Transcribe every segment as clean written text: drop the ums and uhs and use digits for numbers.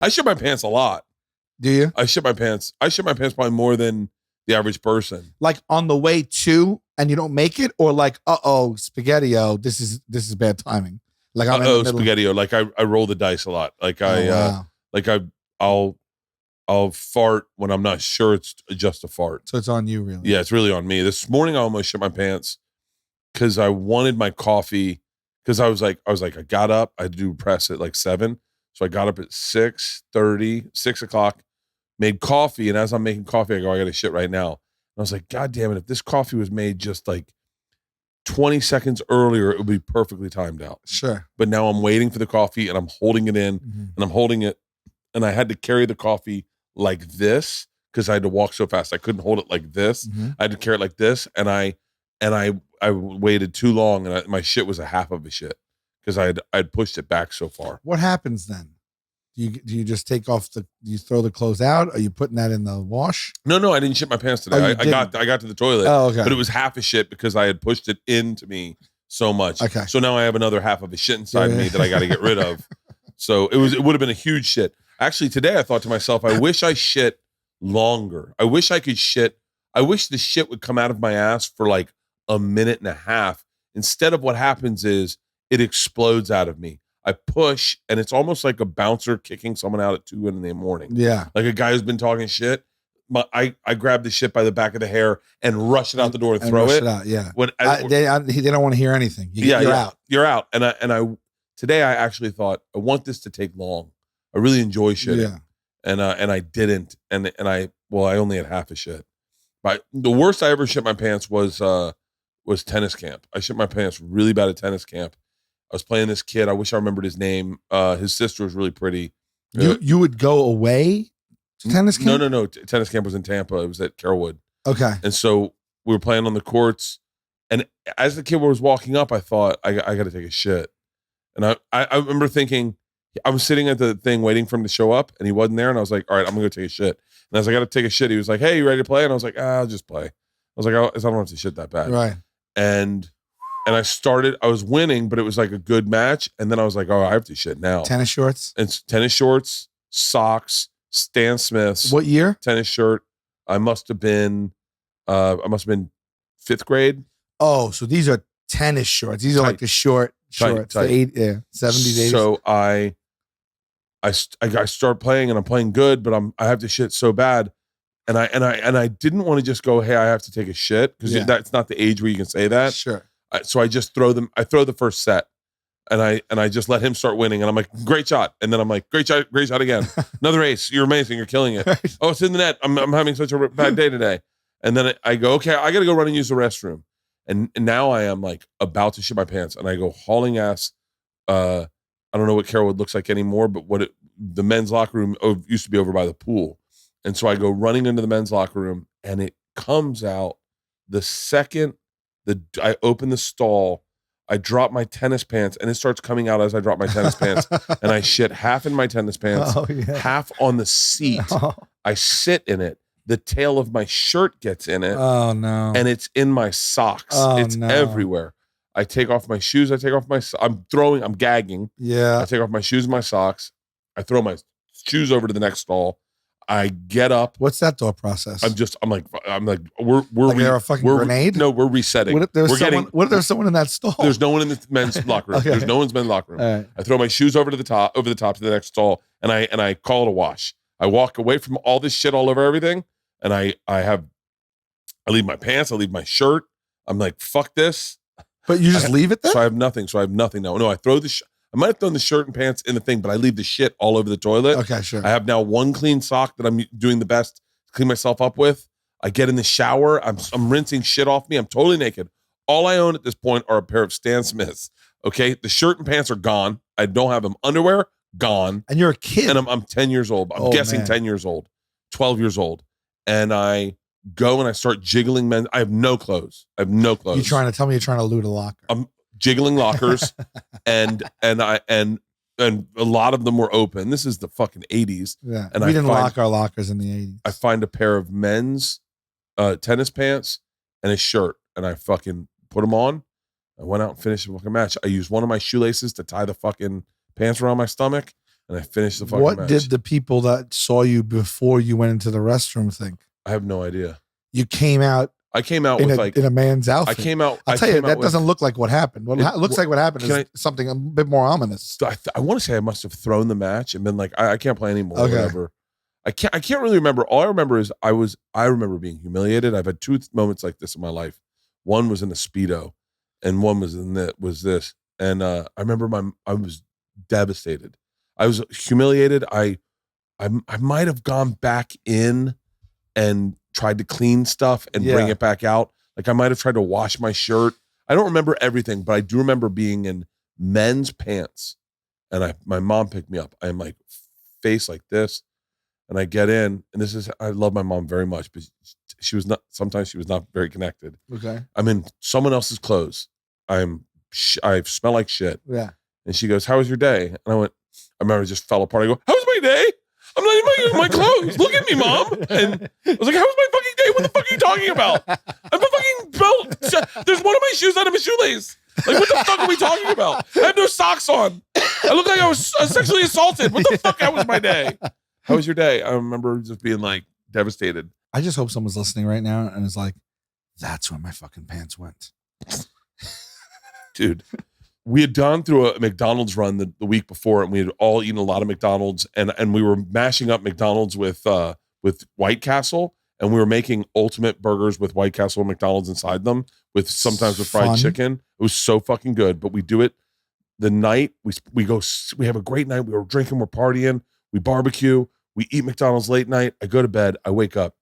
I shit my pants a lot. Do you? I shit my pants. I shit my pants probably more than the average person. Like on the way to, and you don't make it, or like, spaghetti-o, this is bad timing. Like I'm in the middle. Spaghetti-o. Like I roll the dice a lot. Like I'll fart when I'm not sure it's just a fart. So it's on you, really. Yeah, it's really on me. This morning I almost shit my pants because I wanted my coffee. Because I was like, I got up. I had to do press at like 7. So I got up at 6:30, 6 o'clock, made coffee. And as I'm making coffee, I go, I got to shit right now. And I was like, God damn it. If this coffee was made just like 20 seconds earlier, it would be perfectly timed out. Sure. But now I'm waiting for the coffee and I'm holding it in and I'm holding it. And I had to carry the coffee like this because I had to walk so fast. I couldn't hold it like this. I had to carry it like this. And I waited too long and my shit was a half of a shit because I'd pushed it back so far. What happens then? Do you just take off you throw the clothes out? Are you putting that in the wash? No, I didn't shit my pants today. I got to the toilet. Oh, okay. But it was half a shit because I had pushed it into me so much. Okay. So now I have another half of a shit inside me that I got to get rid of. So it would have been a huge shit. Actually, today I thought to myself, I wish I shit longer. I wish I could shit. I wish the shit would come out of my ass for like a minute and a half. Instead of what happens is it explodes out of me. I push and it's almost like a bouncer kicking someone out at 2 in the morning. Yeah. Like a guy who's been talking shit. I grab the shit by the back of the hair and rush it out the door and throw it. Out, yeah. When they don't want to hear anything. You're out. You're out. And today I actually thought I want this to take long. I really enjoy shitting. Yeah. And I didn't. And I only had half a shit. But the worst I ever shit my pants was tennis camp. I shit my pants really bad at tennis camp. I was playing this kid. I wish I remembered his name. His sister was really pretty. You would go away to tennis camp? No. Tennis camp was in Tampa. It was at Carrollwood. Okay. And so we were playing on the courts. And as the kid was walking up, I thought, I got to take a shit. And I remember thinking, I was sitting at the thing waiting for him to show up, and he wasn't there. And I was like, all right, I'm going to go take a shit. And as I got to take a shit, he was like, hey, you ready to play? And I was like, I'll just play. I was like, I don't have to shit that bad. Right. And I was winning, but it was like a good match. And then I was like, oh, I have to shit now. Tennis shorts? And tennis shorts, socks, Stan Smiths. What year? Tennis shirt. I must have been 5th grade. Oh, so these are tennis shorts. These are like the shorts. Tight. The 70s, 80s. So I start playing and I'm playing good, but I have to shit so bad. And I didn't want to just go, hey, I have to take a shit because that's not the age where you can say that. Sure. So I just throw the first set and I just let him start winning. And I'm like, great shot. And then I'm like, great shot again. Another ace. You're amazing. You're killing it. Right. Oh, it's in the net. I'm having such a bad day today. And then I go, okay, I got to go run and use the restroom. And now I am like about to shit my pants and I go hauling ass. I don't know what Carrollwood looks like anymore, but the men's locker room used to be over by the pool. And so I go running into the men's locker room and it comes out the second I open the stall, I drop my tennis pants and it starts coming out as I drop my tennis pants and I shit half in my tennis pants, half on the seat. Oh. I sit in it. The tail of my shirt gets in it. Oh no. And it's in my socks. Oh, it's everywhere. I take off my shoes. I'm gagging. Yeah. I take off my shoes and my socks. I throw my shoes over to the next stall. I get up. What's that thought process? I'm like, we're like they're a fucking grenade? No, we're resetting. What if there's someone in that stall? There's no one in the men's locker room. Okay. There's no one's men's locker room. Right. I throw my shoes over the top to the next stall, and I call it a wash. I walk away from all this shit all over everything, and I leave my pants, I leave my shirt. I'm like, fuck this. But you just leave it there? So I have nothing now. No, I throw I might have thrown the shirt and pants in the thing, but I leave the shit all over the toilet. Okay, sure. I have now one clean sock that I'm doing the best to clean myself up with. I get in the shower. I'm rinsing shit off me. I'm totally naked. All I own at this point are a pair of Stan Smiths. Okay, the shirt and pants are gone. I don't have them. Underwear, gone. And you're a kid. And I'm 10 years old. I'm guessing 10 years old, 12 years old. And I go and I start jiggling men. I have no clothes. You trying to tell me you're trying to loot a locker? I'm jiggling lockers and a lot of them were open. This is the fucking 80s. Yeah. And we didn't lock our lockers in the 80s. I find a pair of men's tennis pants and a shirt and I fucking put them on. I went out and finished the fucking match. I used one of my shoelaces to tie the fucking pants around my stomach. and I finished the fucking What match. did the people that saw you before you went into the restroom think? I have no idea. You came out. I came out in with a man's outfit. I came out. I'll tell you, that doesn't look like what happened. What looks like what happened is something a bit more ominous. I want to say I must have thrown the match and been like, I can't play anymore. Okay. Or whatever. I can't really remember. All I remember is I remember being humiliated. I've had 2 moments like this in my life. One was in a Speedo, and one was this. And I remember I was devastated. I was humiliated. I might have gone back in and tried to clean stuff and bring it back out. Like I might have tried to wash my shirt. I don't remember everything, but I do remember being in men's pants, and my mom picked me up. I'm like face like this, and I get in, and I love my mom very much, but sometimes she was not very connected. Okay. I'm in someone else's clothes. I smell like shit. Yeah. And she goes, "How was your day?" And I remember it just fell apart. I go, "How was my day? I'm not even in my clothes. Look at me, Mom." And I was like, "How was my fucking day? What the fuck are you talking about? I'm a fucking belt. There's one of my shoes out of a shoelace. Like, what the fuck are we talking about? I have no socks on. I look like I was sexually assaulted. What the fuck? How was my day? How was your day?" I remember just being like devastated. I just hope someone's listening right now and is like, "That's where my fucking pants went." Dude. We had gone through a McDonald's run the week before, and we had all eaten a lot of McDonald's, and we were mashing up McDonald's with White Castle, and we were making ultimate burgers with White Castle and McDonald's inside them, sometimes with fried chicken. It was so fucking good. But we do it the night we have a great night. We were drinking, we're partying, we barbecue, we eat McDonald's late night. I go to bed, I wake up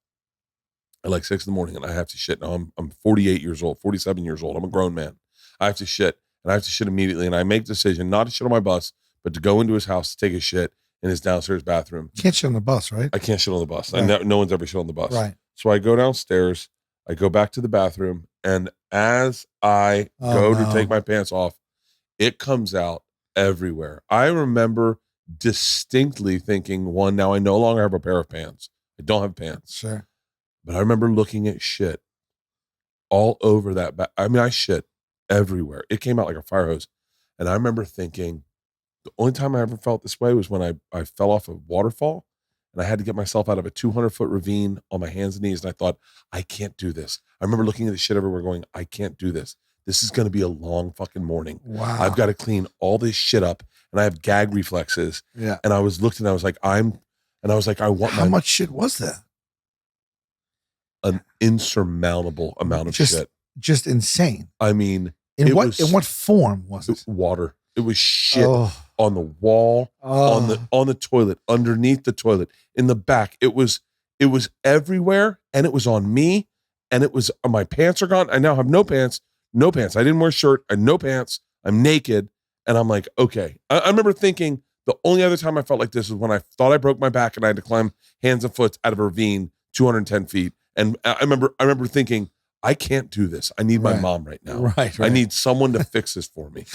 at like 6 a.m, and I have to shit. Now I'm 47 years old. I'm a grown man. I have to shit. And I have to shit immediately. And I make the decision not to shit on my bus, but to go into his house to take a shit in his downstairs bathroom. You can't shit on the bus, right? I can't shit on the bus. Right. No one's ever shit on the bus. Right. So I go downstairs, I go back to the bathroom, and as I go to take my pants off, it comes out everywhere. I remember distinctly thinking, now I no longer have a pair of pants. I don't have pants. Sure. But I remember looking at shit all over that. I shit everywhere. It came out like a fire hose. And I remember thinking, the only time I ever felt this way was when I fell off a waterfall, and I had to get myself out of a 200-foot ravine on my hands and knees. And I thought, I can't do this. I remember looking at the shit everywhere going, I can't do this. This is going to be a long fucking morning. Wow. I've got to clean all this shit up, and I have gag reflexes. Yeah. And I was looking, and I was like, I want How much shit was that? An insurmountable amount of shit. Just insane. I mean, in what form was it? Water. It was shit on the wall, on the toilet, underneath the toilet, in the back. It was everywhere, and it was on me, and it was my pants are gone. I now have no pants. I didn't wear a shirt. I had no pants. I'm naked, and I'm like, okay. I remember thinking the only other time I felt like this was when I thought I broke my back and I had to climb hands and foot out of a ravine 210 feet. And I remember thinking, I can't do this. I need my mom right now. Right. I need someone to fix this for me.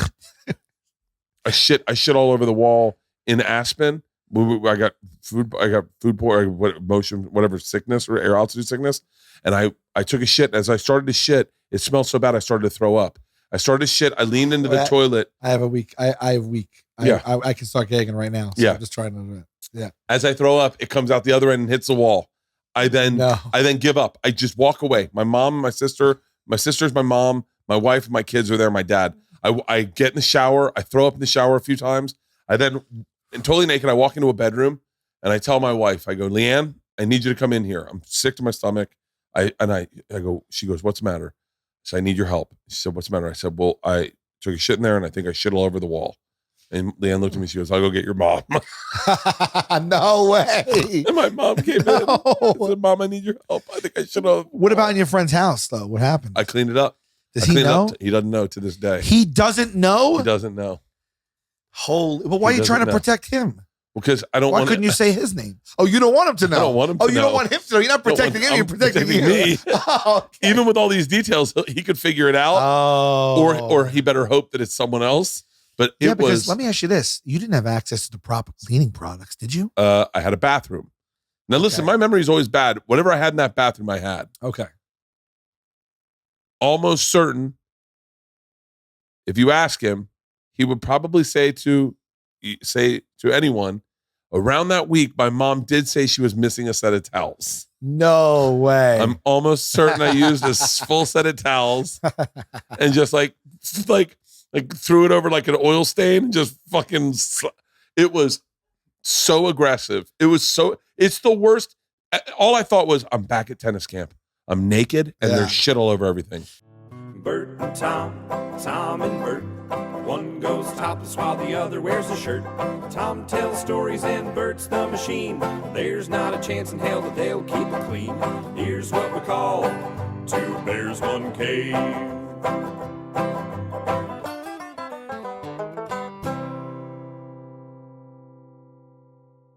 I shit all over the wall in Aspen. I got food poisoning, whatever sickness or air altitude sickness. And I took a shit. And as I started to shit, it smelled so bad I started to throw up. I started to shit. I leaned into the toilet. I have a week. I have week. I can start gagging right now. So I'm just trying to do it. Yeah. As I throw up, it comes out the other end and hits the wall. I then give up. I just walk away. My mom, my sister's my mom, my wife, and my kids are there. My dad. I get in the shower. I throw up in the shower a few times. I then, and totally naked, I walk into a bedroom and I tell my wife, I go, Leanne, I need you to come in here. I'm sick to my stomach. I go, she goes, what's the matter? So I need your help. She said, what's the matter? I said, well, I took a shit in there and I think I shit all over the wall. And Leanne looked at me. She goes, I'll go get your mom. No way. And my mom came in. I said, Mom, I need your help. I think I should have. What about in your friend's house, though? What happened? I cleaned it up. Does he know? He doesn't know to this day. He doesn't know? He doesn't know. Holy. Well, why are you trying to protect him? Because I don't want. Why couldn't you say his name? Oh, you don't want him to know. I don't want him to know. Oh, you don't want him to know. You're not protecting him. You're protecting me. Oh, okay. Even with all these details, he could figure it out. Oh. Or he better hope that it's someone else. But because let me ask you this. You didn't have access to the proper cleaning products, did you? I had a bathroom. Now, listen, my memory is always bad. Whatever I had in that bathroom, I had. Okay. Almost certain, if you ask him, he would probably say to say to anyone, around that week, my mom did say she was missing a set of towels. No way. I'm almost certain I used a full set of towels and just like threw it over like an oil stain and just fucking. It was so aggressive. It's the worst. All I thought was, I'm back at tennis camp. I'm naked and there's shit all over everything. Bert and Tom, Tom and Bert. One goes topless while the other wears a shirt. Tom tells stories and Bert's the machine. There's not a chance in hell that they'll keep it clean. Here's what we call 2 bears, 1 cave.